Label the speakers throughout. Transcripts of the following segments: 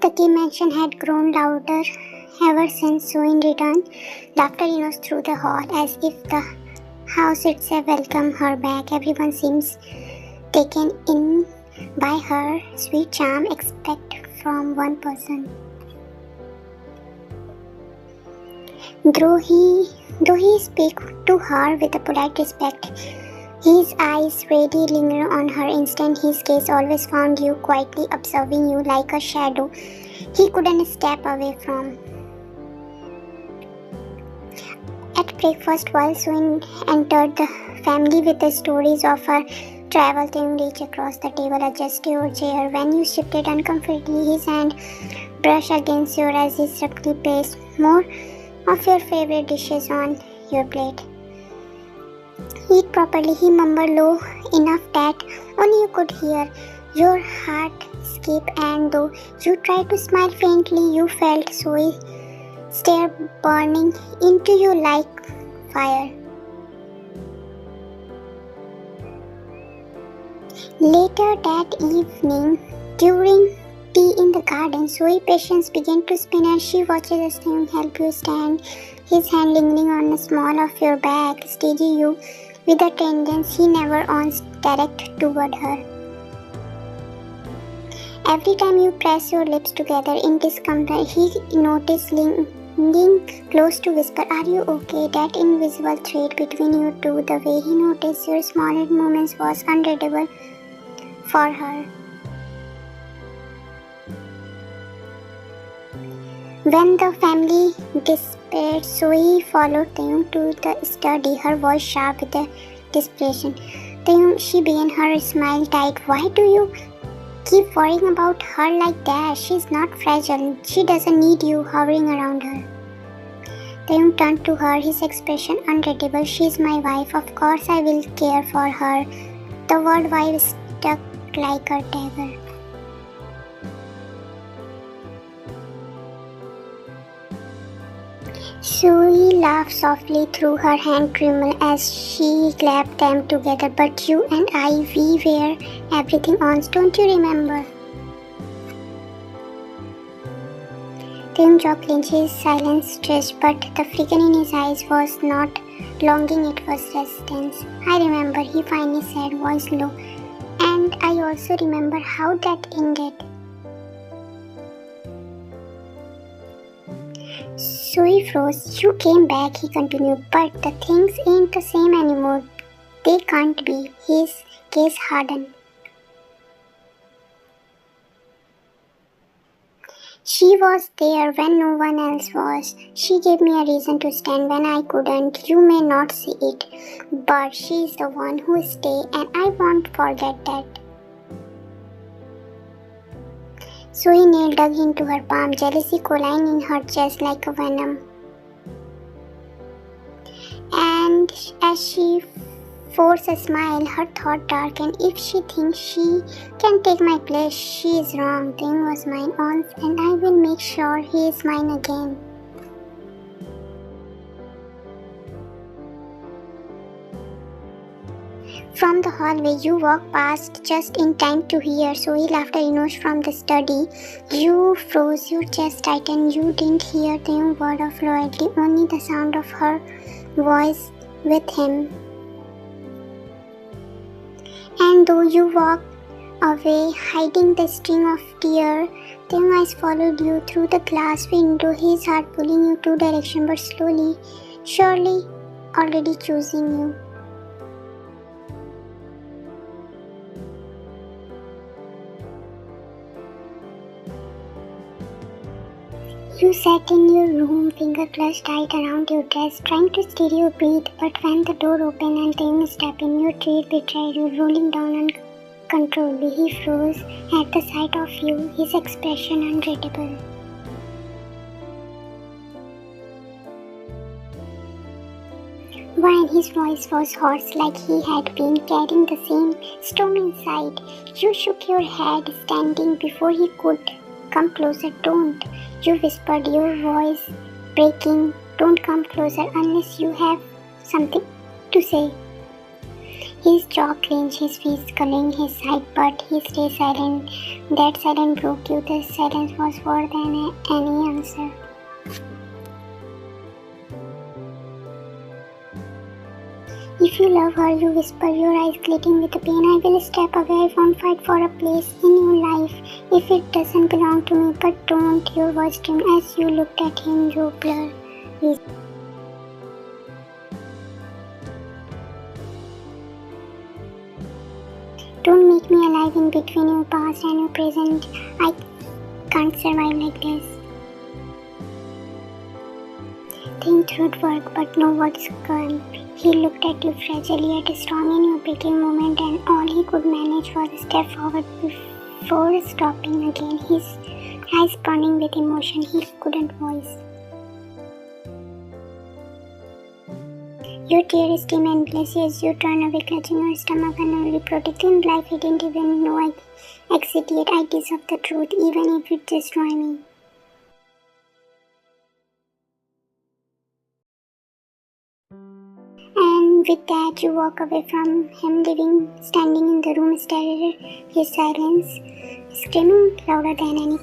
Speaker 1: The key mention had grown louder ever since Soin returned. Laughter echoes through the hall as if the house itself welcomed her back. Everyone seems taken in by her sweet charm, except from one person. Though he speak to her with a polite respect, his eyes rarely linger on her. Instead, his gaze always found you, quietly observing you like a shadow he couldn't step away from. At breakfast, while Suin entered the family with the stories of her travel, Taeyong reached across the table, adjusted your chair. When you shifted uncomfortably, his hand brushed against yours as he subtly placed more of your favorite dishes on your plate. Eat properly, he mumbled low enough that only you could hear your heart skip, and though you tried to smile faintly, you felt Zoe stare burning into you like fire. Later that evening, during tea in the garden, Zoe's patience began to spin as she watches Taeyong help you stand, his hand lingering on the small of your back, steady you with a tenderness he never owns direct toward her. Every time you press your lips together in discomfort, he noticed leaning close to whisper, "Are you okay?" That invisible thread between you two, the way he noticed your smallest movements was unreadable for her. When the family dispersed, Zoe followed Taeyong to the study, her voice sharp with desperation. "Taeyong," she began, her smile tight, "why do you keep worrying about her like that? She's not fragile. She doesn't need you hovering around her." Taeyong turned to her, his expression unreadable. "She's my wife. Of course I will care for her." The word wife stuck like a dagger. Zoe laughed softly through her hand trembled as she clapped them together. "But you and I, we were everything once, don't you remember?" Taeyong's jaw clenched, his silence stretched, but the flicker in his eyes was not longing, it was resistance. "I remember," he finally said, voice low, "and I also remember how that ended." Zoe froze. "You came back," he continued, "but the things ain't the same anymore. They can't be." His gaze hardened. "She was there when no one else was. She gave me a reason to stand when I couldn't. You may not see it, but she's the one who stayed, and I won't forget that." Zoe's nail dug into her palm, jealousy coiling in her chest like a venom. And as she forced a smile, her thought darkened. If she thinks she can take my place, she is wrong. Taeyong was mine once, and I will make sure he is mine again. From the hallway, you walked past just in time to hear Zoe's laughter emerge from the study. You froze, your chest tightened. You didn't hear the word of loyalty, only the sound of her voice with him. And though you walked away, hiding the stream of tears, Taeyong's eyes followed you through the glass window, his heart pulling you two directions, but slowly, surely, already choosing you. You sat in your room, finger clutched tight around your dress, trying to steady your breath, but when the door opened and Taeyong stepped in, your treat betrayed you, rolling down uncontrollably. He froze at the sight of you, his expression unreadable. While his voice was hoarse, like he had been carrying the same storm inside, you shook your head, standing before he could come closer. "Don't," you whispered, your voice breaking. "Don't come closer unless you have something to say." His jaw clenched, his face curling his side, but he stayed silent. That silence broke you. The silence was worse than any answer. If you love her, you whisper, your eyes glittering with pain. I will step away. I won't fight for a place in your life if it doesn't belong to me. But don't, your voice trembled as you looked at him, your blur. Don't make me alive in between your past and your present. I can't survive like this. Think through work, but no words come. He looked at you fragile yet strong in your breaking moment, and all he could manage was a step forward before stopping again, his eyes burning with emotion he couldn't voice. Your tears dim endless as you turn away, clutching your stomach and only protecting life I didn't even know I exit yet. I deserve the truth, even if it destroys me. And with that, you walk away from him, standing in the room, staring at his silence, screaming louder than any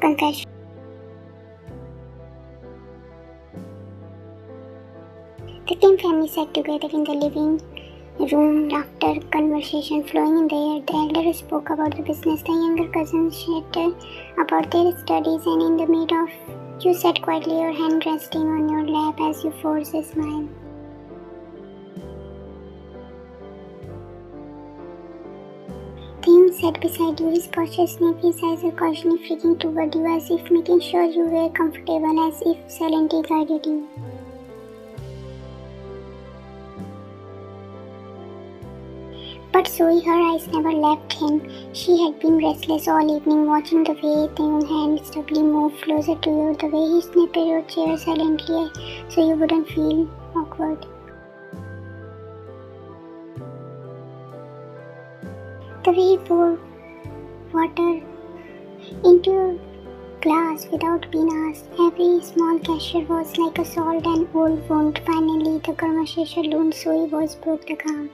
Speaker 1: confession. The Kim family sat together in the living room, laughter, conversation flowing in the air. The elder spoke about the business, the younger cousins chatted about their studies, and in the middle of you sat quietly, your hand resting on your lap as you forced a smile. Tim sat beside you, his posture stiff, his eyes were cautiously freaking toward you as if making sure you were comfortable, as if silently guided you. But Zoe, her eyes never left him. She had been restless all evening, watching the way Tim's hand stably moved closer to you, the way he snapped at your chair silently so you wouldn't feel awkward. The way he poured water into your glass without being asked. Every small gesture was like a salt and old wound. Finally, the conversation loomed. Zoe's voice broke the calm.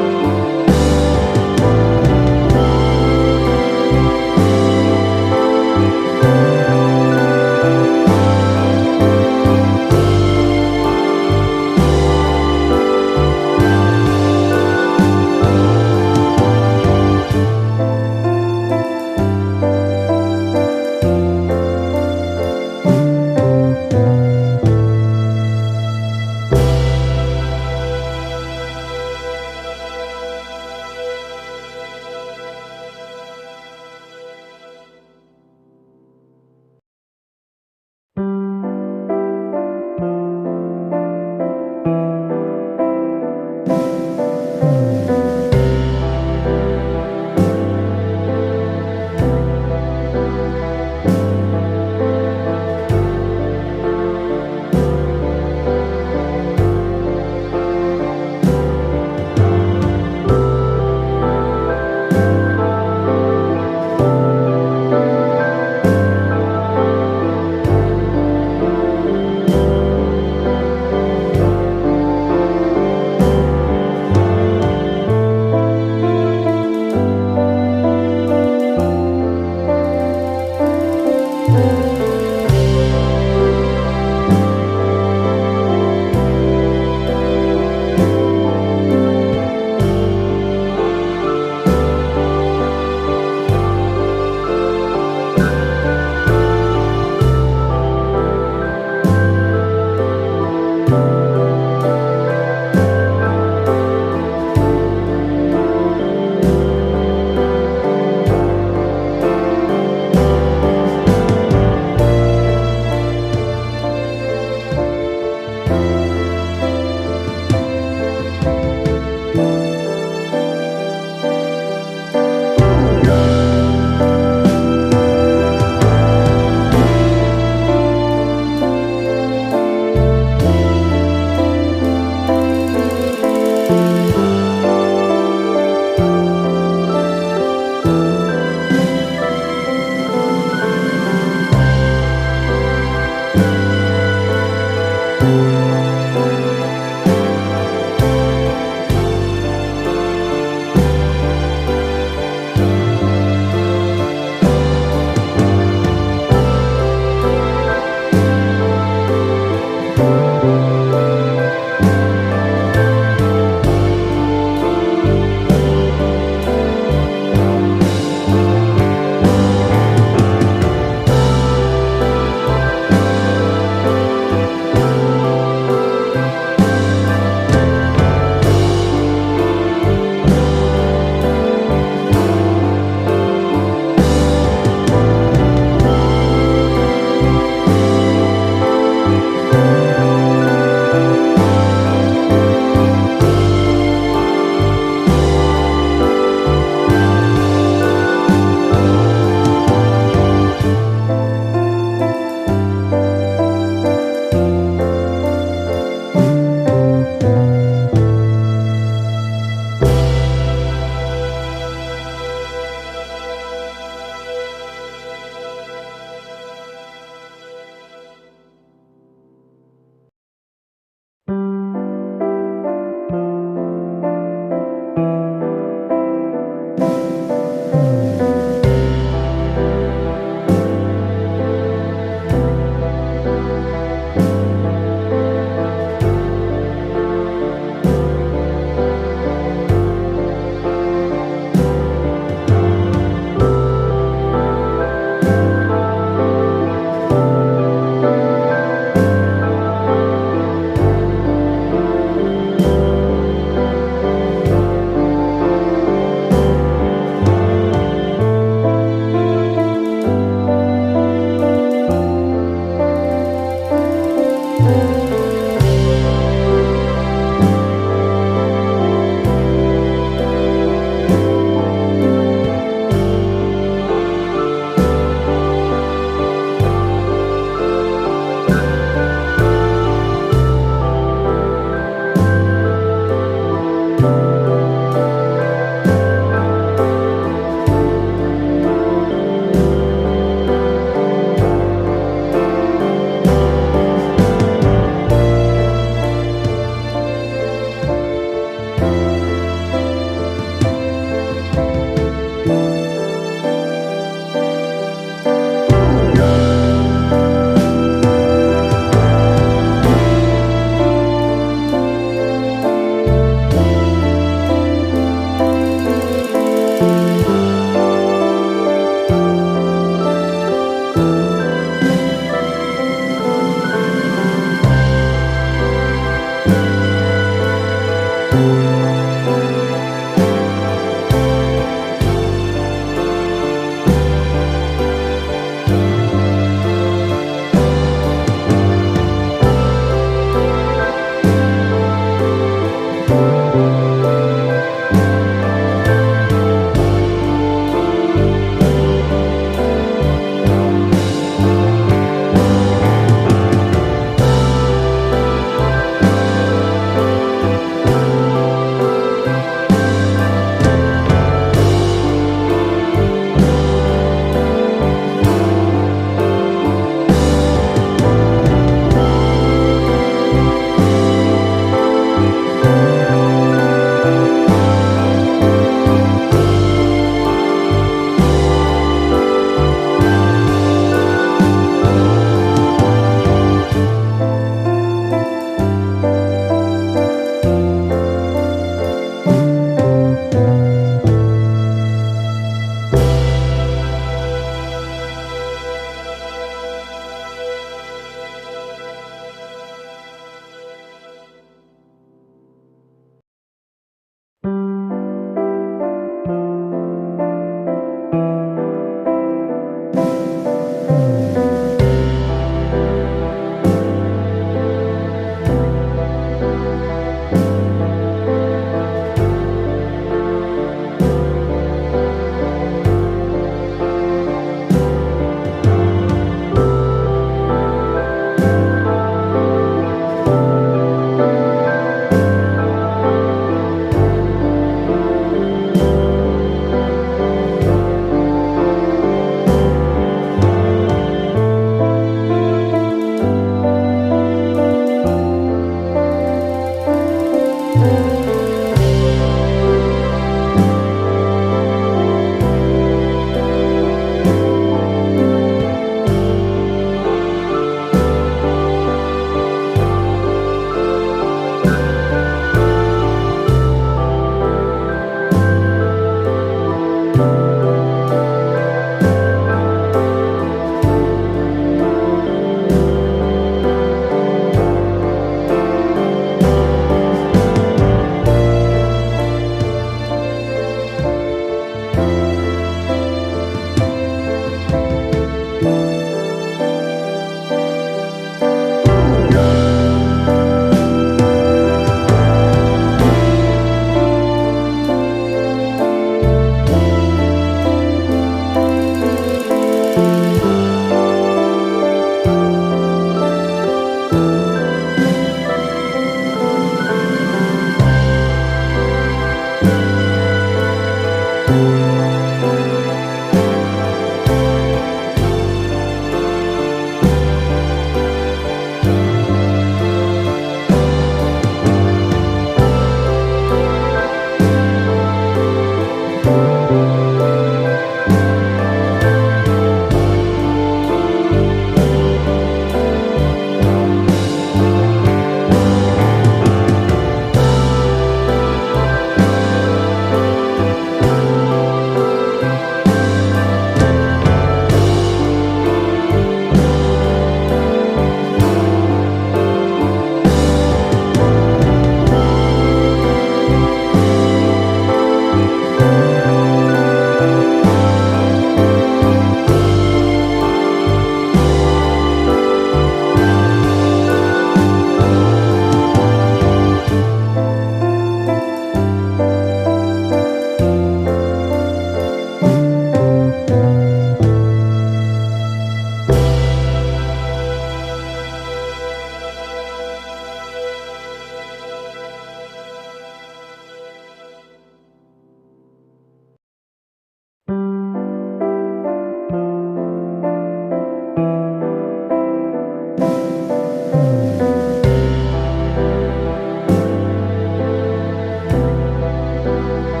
Speaker 1: you.